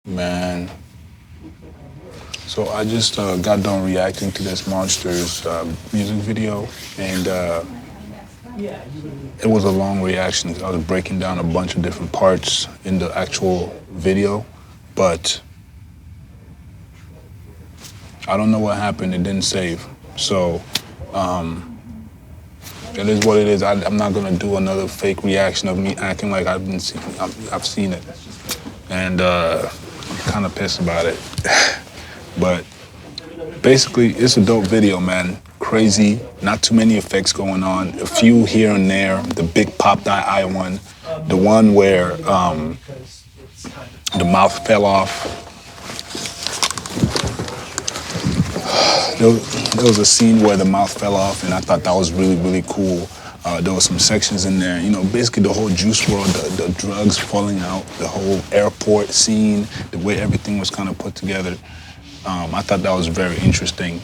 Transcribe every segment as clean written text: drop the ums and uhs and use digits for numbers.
Man, so I just got done reacting to this Monsters music video, and it was a long reaction. I was breaking down a bunch of different parts in the actual video, but I don't know what happened. It didn't save. So it is what it is. I'm not gonna do another fake reaction of me acting like I've seen it, and I'm kind of pissed about it. But basically, it's a dope video, man. Crazy, not too many effects going on. A few here and there. The big popped eye one, the one where the mouth fell off. There was a scene where the mouth fell off, and I thought that was really, really cool. There were some sections in there, you know, basically the whole Juice WRLD, the drugs falling out, the whole airport scene, the way everything was kind of put together. I thought that was very interesting.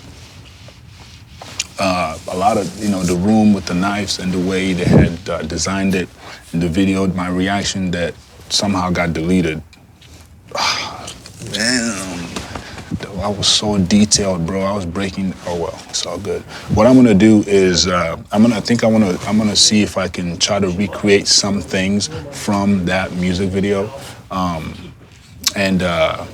A lot of, you know, the room with the knives and the way they had designed it in the video, my reaction that somehow got deleted. Damn. I was so detailed, bro. I was breaking. Oh well, it's all good. What I'm gonna do is I'm gonna see if I can try to recreate some things from that music video, and yeah,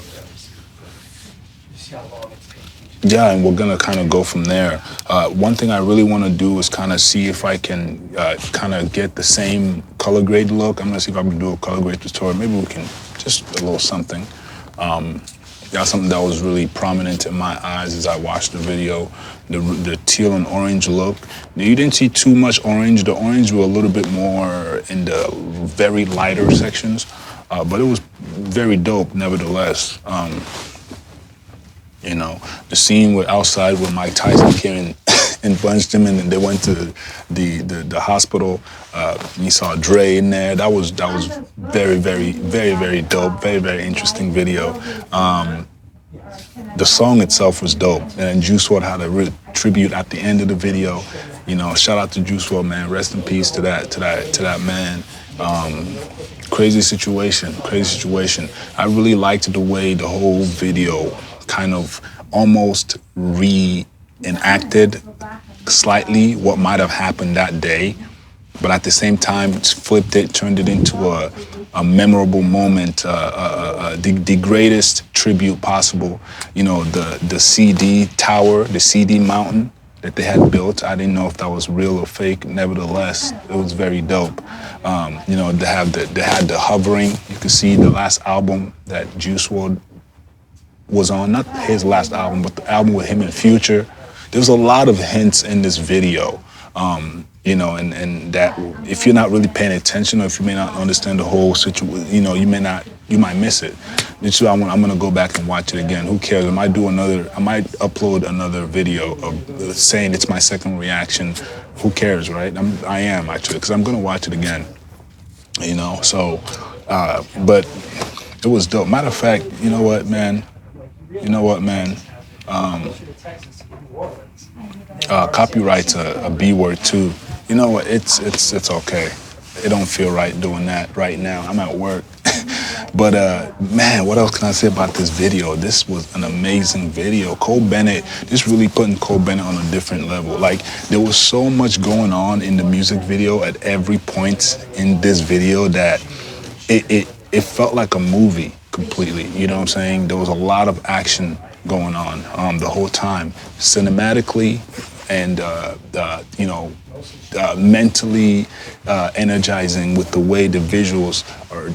and we're gonna kind of go from there. One thing I really want to do is kind of see if I can kind of get the same color grade look. I'm gonna see if I can do a color grade tutorial. Maybe we can just a little something. That's something that was really prominent in my eyes as I watched the video, the teal and orange look. Now, you didn't see too much orange. The orange were a little bit more in the very lighter sections, but it was very dope nevertheless. You know, the scene with outside where Mike Tyson came and punched him, and then they went to the hospital. You saw Dre in there. That was very, very, very, very dope. Very, very interesting video. The song itself was dope, and Juice WRLD had a tribute at the end of the video. You know, shout out to Juice WRLD, man. Rest in peace to that man. Crazy situation. I really liked the way the whole video kind of almost reenacted slightly what might have happened that day, but at the same time flipped it, turned it into a memorable moment, the greatest tribute possible. You know, the CD tower, the CD mountain that they had built. I didn't know if that was real or fake. Nevertheless, it was very dope. You know, they had the hovering. You could see the last album that Juice WRLD was on, not his last album, but the album with him and Future. There's a lot of hints in this video, you know, and that if you're not really paying attention, or if you may not understand the whole situation, you know, you might miss it. That's why I'm gonna go back and watch it again. Who cares? I might upload another video of saying it's my second reaction. Who cares, right? I am actually, because I'm gonna watch it again. You know, so, but it was dope. Matter of fact, you know what, man? Copyright's a B word too. You know what? It's okay. It don't feel right doing that right now. I'm at work. But man, what else can I say about this video? This was an amazing video. Cole Bennett, just really putting Cole Bennett on a different level. Like, there was so much going on in the music video at every point in this video that it felt like a movie completely. You know what I'm saying? There was a lot of action going on the whole time, cinematically and you know, mentally energizing with the way the visuals, or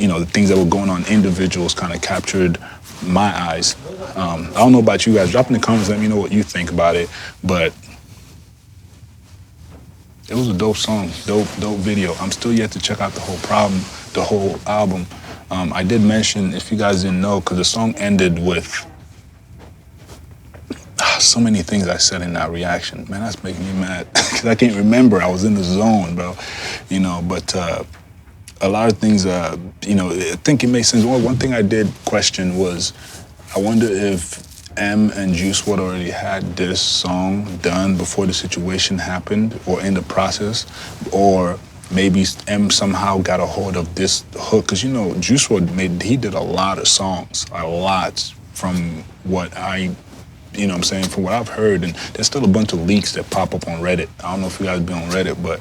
you know, the things that were going on in the visuals kind of captured my eyes. I don't know about you guys. Drop in the comments, let me know what you think about it. But it was a dope song, dope video. I'm still yet to check out the whole album. I did mention, if you guys didn't know, because the song ended with so many things I said in that reaction. Man, that's making me mad, because I can't remember. I was in the zone, bro. You know, but a lot of things, you know, I think it makes sense. One thing I did question was, I wonder if M and Juice WRLD already had this song done before the situation happened, or in the process, or maybe M somehow got a hold of this hook, because you know Juice WRLD he did a lot of songs, a lot, from what I, you know what I'm saying, from what I've heard, and there's still a bunch of leaks that pop up on Reddit. I don't know if you guys be on Reddit, but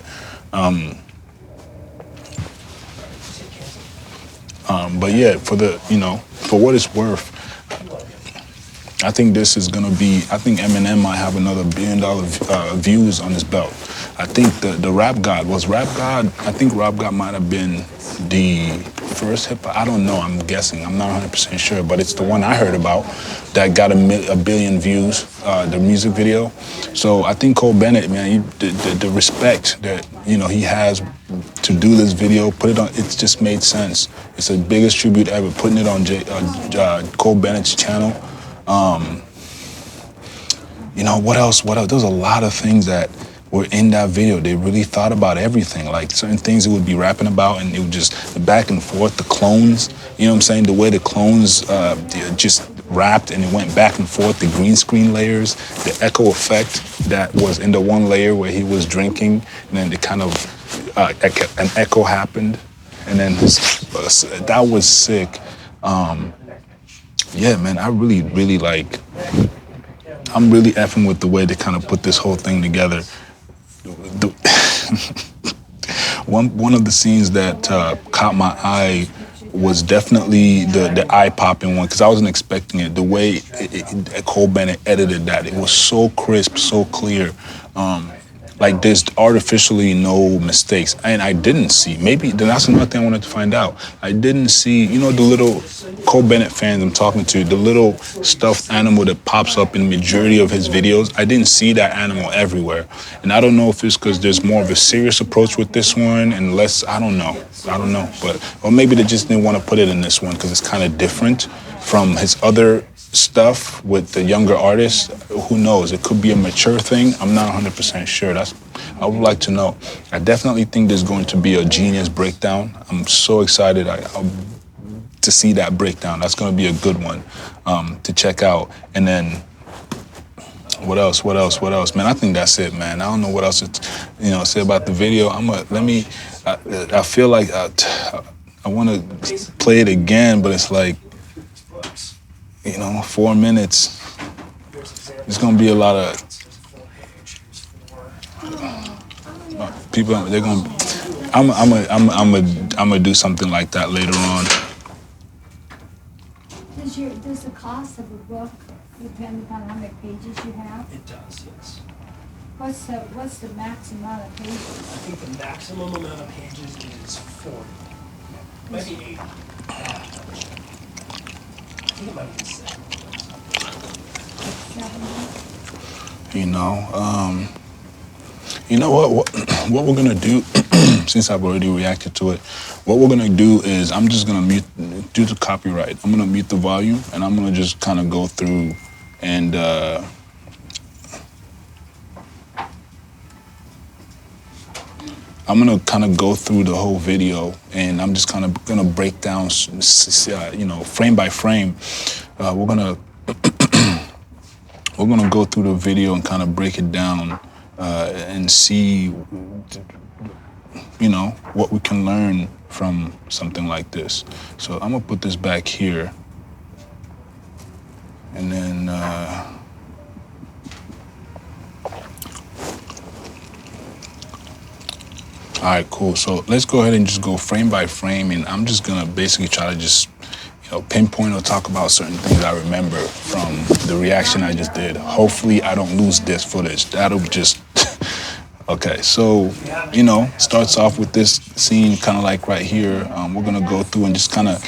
yeah, for the, you know, for what it's worth, I think this is gonna be, I think Eminem might have another $1 billion views on his belt. I think the Rap God, I think Rap God might have been the first hip hop, I don't know, I'm guessing, I'm not 100% sure, but it's the one I heard about that got a billion views, the music video. So I think Cole Bennett, man, the respect that, you know, he has to do this video, put it on, it just made sense. It's the biggest tribute ever, putting it on Cole Bennett's channel. You know, what else? There's a lot of things that were in that video. They really thought about everything. Like certain things it would be rapping about, and it would just the back and forth, the clones, you know what I'm saying? The way the clones just rapped and it went back and forth, the green screen layers, the echo effect that was in the one layer where he was drinking, and then the kind of, an echo happened, and then that was sick. Yeah, man, I really, really like, I'm really effing with the way they kind of put this whole thing together. One of the scenes that caught my eye was definitely the eye-popping one, because I wasn't expecting it. The way Cole Bennett edited that, it was so crisp, so clear. Like there's artificially no mistakes, and I didn't see. Maybe that's another thing I wanted to find out. I didn't see, you know, the little Cole Bennett fans I'm talking to, the little stuffed animal that pops up in the majority of his videos. I didn't see that animal everywhere, and I don't know if it's because there's more of a serious approach with this one and less. I don't know, but or maybe they just didn't want to put it in this one because it's kind of different from his other stuff with the younger artists. Who knows? It could be a mature thing. I'm not 100% sure. I would like to know. I definitely think there's going to be a genius breakdown. I'm so excited to see that breakdown. That's going to be a good one to check out. And then what else? Man, I think that's it, man. I don't know what else to say about the video. I feel like I want to play it again, but it's like, 4 minutes. It's gonna be a lot of people. They're gonna. I'm gonna do something like that later on. Does the cost of a book depend upon how many pages you have? It does, yes. What's the maximum amount of pages? I think the maximum amount of pages is 40. Maybe 80. I think it might be 7. What we're gonna do, since I've already reacted to it, what we're gonna do is I'm just gonna mute, due to copyright, I'm gonna mute the volume and I'm gonna just kind of go through and I'm gonna kind of go through the whole video, and I'm just kind of gonna break down, frame by frame. We're gonna go through the video and kind of break it down and see, what we can learn from something like this. So I'm gonna put this back here, and then. All right, cool. So let's go ahead and just go frame by frame, and I'm just gonna basically try to just, pinpoint or talk about certain things I remember from the reaction I just did. Hopefully I don't lose this footage. That'll just, okay. So, starts off with this scene kind of like right here. We're gonna go through and just kind of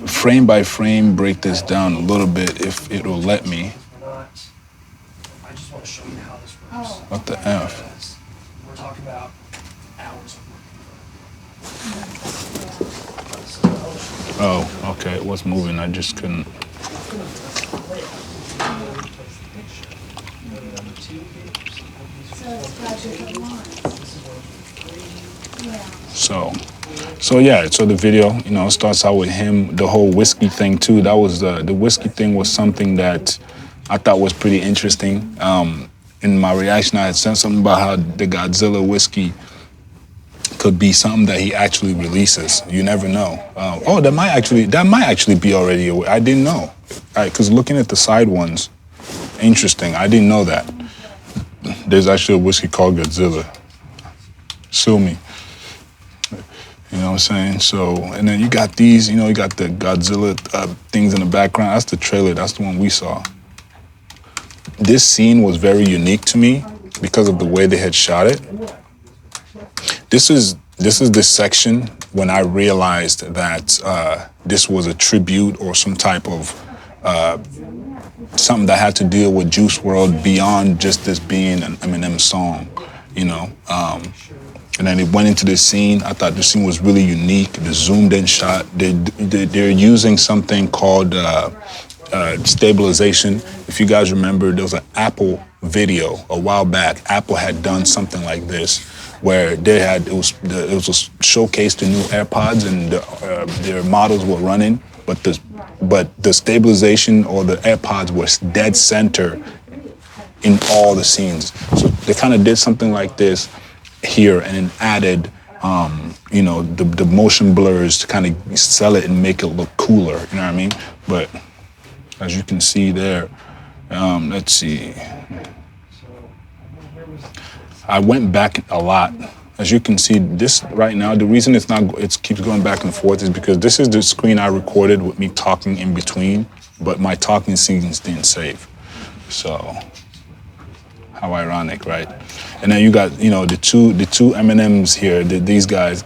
frame by frame break this down a little bit if it'll let me. I just want to show you how this works. What the F? We're talking about hours of work. Oh, okay, it was moving, I just couldn't. So the video, starts out with him, the whole whiskey thing too. That was the whiskey thing was something that I thought was pretty interesting. In my reaction, I had said something about how the Godzilla whiskey could be something that he actually releases. You never know. Oh, that might actually be already. I didn't know, because looking at the side ones, interesting. I didn't know that. There's actually a whiskey called Godzilla. Sue me. You know what I'm saying? So, and then you got these. You got the Godzilla things in the background. That's the trailer. That's the one we saw. This scene was very unique to me because of the way they had shot it. This is this section when I realized that this was a tribute or some type of something that had to deal with Juice WRLD beyond just this being an Eminem song, And then it went into this scene. I thought this scene was really unique. The zoomed in shot. They're using something called stabilization. If you guys remember, there was an Apple video a while back. Apple had done something like this, where it was a showcase to new AirPods, and their models were running, but the stabilization or the AirPods was dead center in all the scenes. So they kind of did something like this here, and then added the motion blurs to kind of sell it and make it look cooler. You know what I mean? But as you can see there, let's see. I went back a lot. As you can see, this right now, the reason it keeps going back and forth is because this is the screen I recorded with me talking in between, but my talking scenes didn't save. So, how ironic, right? And then you got, the two Eminems here, these guys.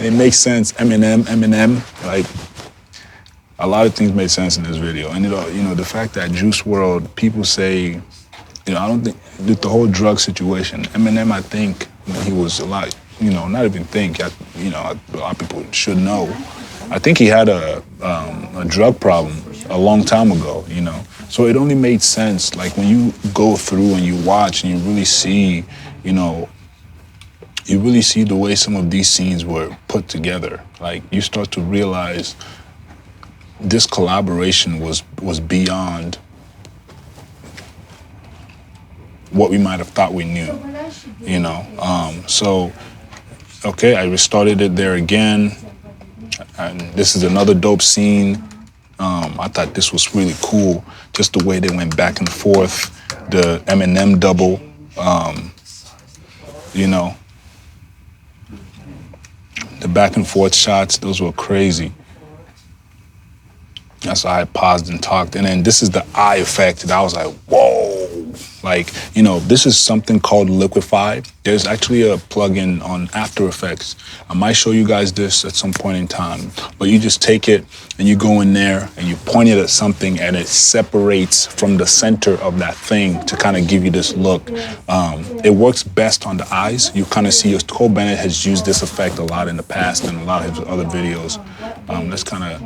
It makes sense. Eminem, like, a lot of things made sense in this video. And, the fact that Juice WRLD, people say, I don't think, the whole drug situation, Eminem, I think, when he was a lot, not even think, a lot of people should know. I think he had a drug problem a long time ago, So it only made sense, like, when you go through and you watch and you really see, the way some of these scenes were put together. Like, you start to realize this collaboration was beyond what we might have thought we knew, So, okay, I restarted it there again. And this is another dope scene. I thought this was really cool, just the way they went back and forth, the Eminem double, the back and forth shots, those were crazy. That's why I paused and talked. And then this is the eye effect. And I was like, whoa. Like, this is something called Liquify. There's actually a plugin on After Effects. I might show you guys this at some point in time. But you just take it and you go in there and you point it at something and it separates from the center of that thing to kind of give you this look. It works best on the eyes. You kind of see Cole Bennett has used this effect a lot in the past and a lot of his other videos. Let's kind of...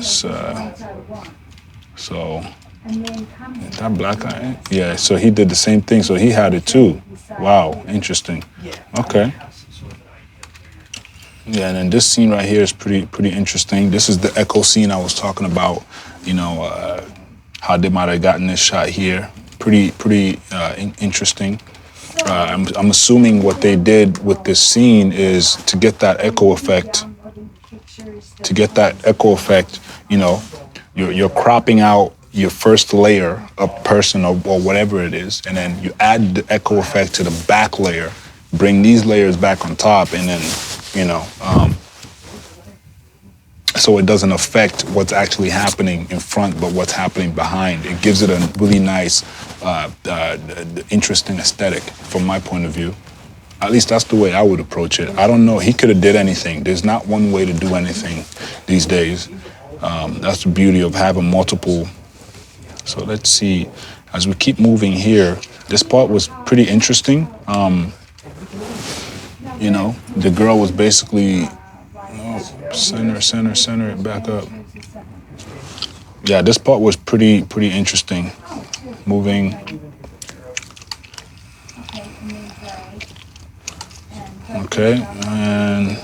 So, is that black guy? Yeah, so he did the same thing, so he had it too. Wow, interesting. Okay. Yeah, and then this scene right here is pretty interesting. This is the echo scene I was talking about, how they might have gotten this shot here. Pretty interesting. I'm assuming what they did with this scene is to get that echo effect. You're cropping out your first layer of person or whatever it is, and then you add the echo effect to the back layer, bring these layers back on top, and then, so it doesn't affect what's actually happening in front, but what's happening behind. It gives it a really nice, interesting aesthetic from my point of view. At least that's the way I would approach it. I don't know. He could have did anything. There's not one way to do anything these days. That's the beauty of having multiple. So let's see. As we keep moving here, this part was pretty interesting. The girl was basically center it back up. Yeah, this part was pretty interesting. Moving. Okay, and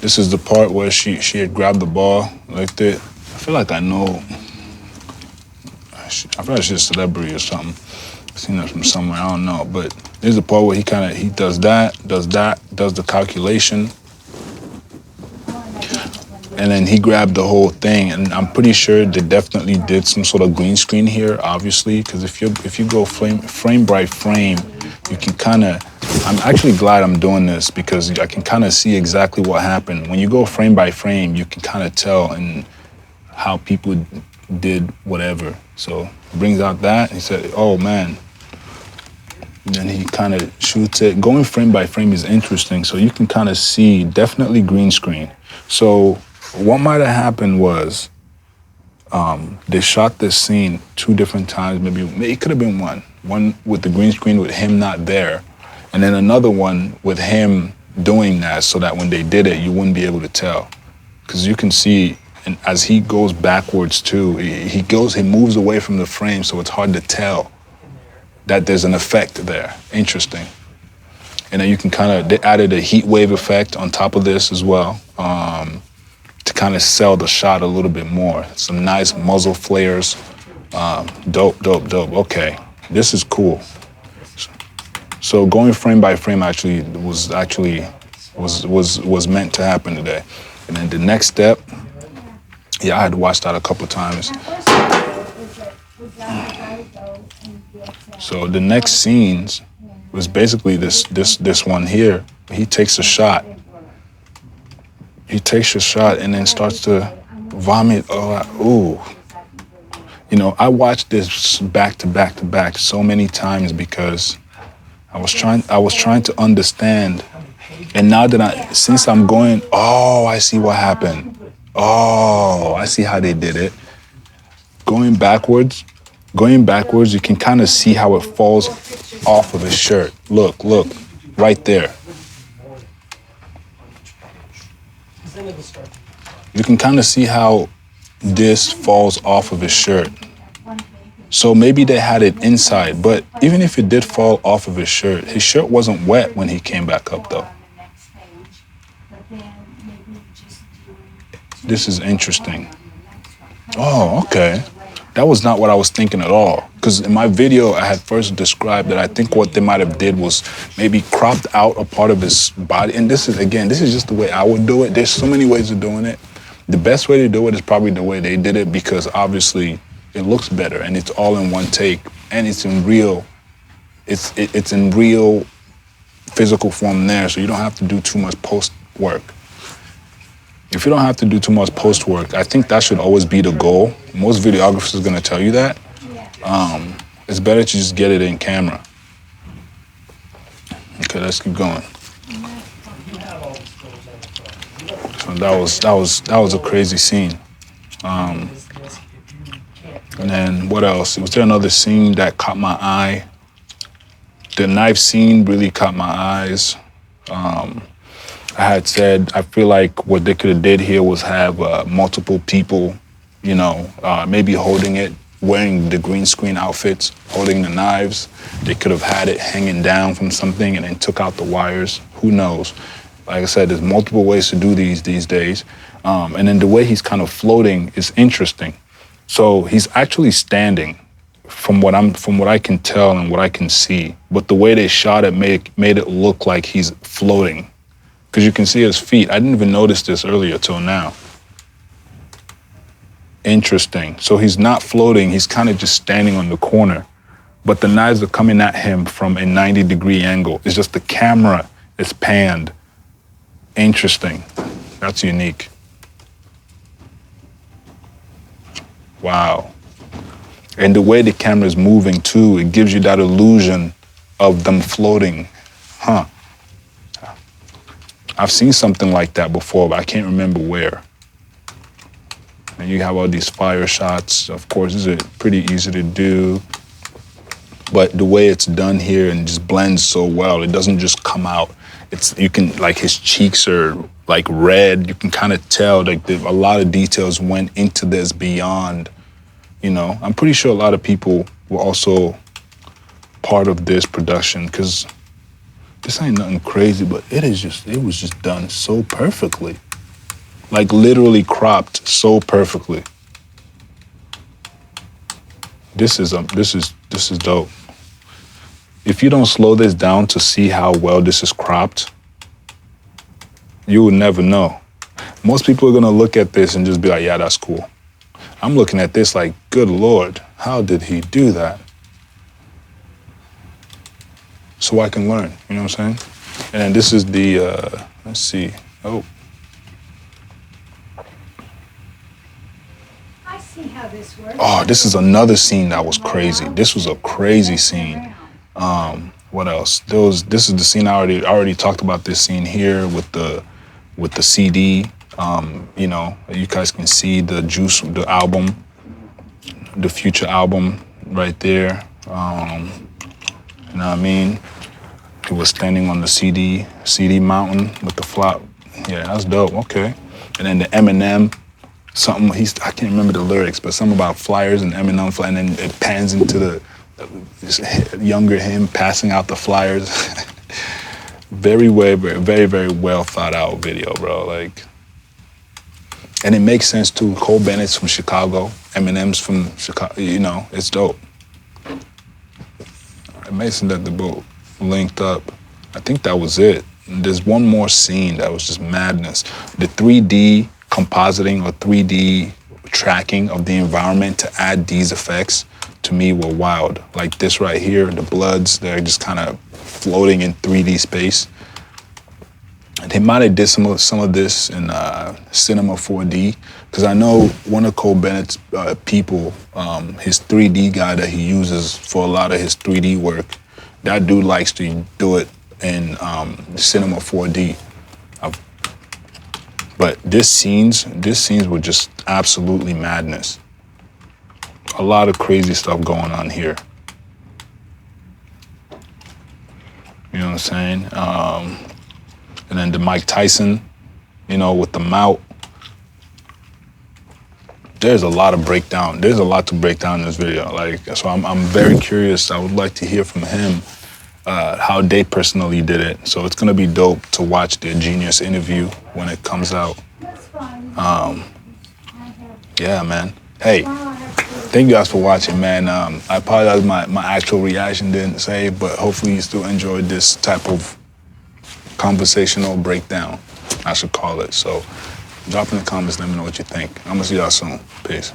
this is the part where she had grabbed the ball like that. I feel like I know. I feel like she's a celebrity or something. I've seen her from somewhere, I don't know. But There's the part where he does that, does the calculation, and then he grabbed the whole thing. And I'm pretty sure they definitely did some sort of green screen here, obviously, because if you go frame by frame, you can kind of. I'm actually glad I'm doing this because I can kind of see exactly what happened. When you go frame by frame, you can kind of tell and how people did whatever. So he brings out that, and he said, "Oh man." And then he kind of shoots it. Going frame by frame is interesting, so you can kind of see definitely green screen. So what might have happened was they shot this scene 2 different times. Maybe it could have been one with the green screen with him not there, and then another one with him doing that, so that when they did it, you wouldn't be able to tell, because you can see. And as he goes backwards too, he moves away from the frame, so it's hard to tell that there's an effect there. Interesting. And then you can they added a heat wave effect on top of this as well, to kind of sell the shot a little bit more. Some nice muzzle flares. Dope. Okay, this is cool. So going frame by frame was meant to happen today. And then the next step, yeah, I had to watch that a couple times. So the next scenes was basically this one here. He takes a shot. He takes a shot and then starts to vomit. Ooh. You know, I watched this back to back so many times because I was trying to understand. And now that since I'm going, I see what happened. Oh, I see how they did it. Going backwards, you can kind of see how it falls off of his shirt. Look, right there. You can kind of see how this falls off of his shirt. So maybe they had it inside, but even if it did fall off of his shirt wasn't wet when he came back up though. This is interesting. Oh, okay. That was not what I was thinking at all. Because in my video, I had first described that I think what they might have did was maybe cropped out a part of his body. And this is just the way I would do it. There's so many ways of doing it. The best way to do it is probably the way they did it, because obviously it looks better and it's all in one take and it's in real physical form there. So you don't have to do too much post work. If you don't have to do too much post work, I think that should always be the goal. Most videographers are gonna tell you that. It's better to just get it in camera. Okay, let's keep going. So that was a crazy scene. And then what else? Was there another scene that caught my eye? The knife scene really caught my eyes. I had said, I feel like what they could have did here was have multiple people, maybe holding it, wearing the green screen outfits, holding the knives. They could have had it hanging down from something and then took out the wires. Who knows? Like I said, there's multiple ways to do these days. And then the way he's kind of floating is interesting. So he's actually standing from what I can tell and what I can see. But the way they shot it made it look like he's floating. Because you can see his feet. I didn't even notice this earlier till now. Interesting. So he's not floating. He's kind of just standing on the corner. But the knives are coming at him from a 90-degree angle. It's just the camera is panned. Interesting. That's unique. Wow. And the way the camera is moving too, it gives you that illusion of them floating. Huh. I've seen something like that before, but I can't remember where. And you have all these fire shots. Of course, these are pretty easy to do. But the way it's done here and just blends so well, it doesn't just come out. You can, like, his cheeks are like red. You can kind of tell like a lot of details went into this beyond, I'm pretty sure a lot of people were also part of this production, because this ain't nothing crazy, but it was just done so perfectly. Like literally cropped so perfectly. This is dope. if you don't slow this down to see how well this is cropped, you will never know. Most people are gonna look at this and just be like, yeah, that's cool. I'm looking at this like, good Lord, how did he do that? So I can learn, you know what I'm saying? And then this is the, let's see, oh. I see how this works. Oh, this is another scene that was crazy. This was a crazy scene. What else? This is the scene I already talked about. This scene here with the CD. You know, you guys can see the Juice, the album, the Future album right there. You know what I mean? He was standing on the CD mountain with the flop. Yeah, that's dope. Okay. And then the Eminem, something I can't remember the lyrics, but something about flyers and Eminem, and then it pans into this younger him passing out the flyers. Very well thought out video, bro. Like, and it makes sense too. Cole Bennett's from Chicago, Eminem's from Chicago. You know, it's dope. It makes sense that the boat linked up. I think that was it. And there's one more scene that was just madness. The 3D compositing or 3D tracking of the environment to add these effects to me were wild. Like this right here, the bloods, they're just kind of floating in 3D space. They might have did some of this in Cinema 4D, because I know one of Cole Bennett's people, his 3D guy that he uses for a lot of his 3D work, that dude likes to do it in Cinema 4D. But these scenes were just absolutely madness. A lot of crazy stuff going on here. You know what I'm saying? And then the Mike Tyson, you know, with the mouth. There's a lot of breakdown. There's a lot to break down in this video. Like, so I'm very curious. I would like to hear from him how they personally did it. So it's gonna be dope to watch their Genius interview when it comes out. Yeah, man. Hey, thank you guys for watching, man. I apologize my actual reaction didn't say, but hopefully you still enjoyed this type of conversational breakdown, I should call it. So drop in the comments, let me know what you think. I'm gonna see y'all soon. Peace.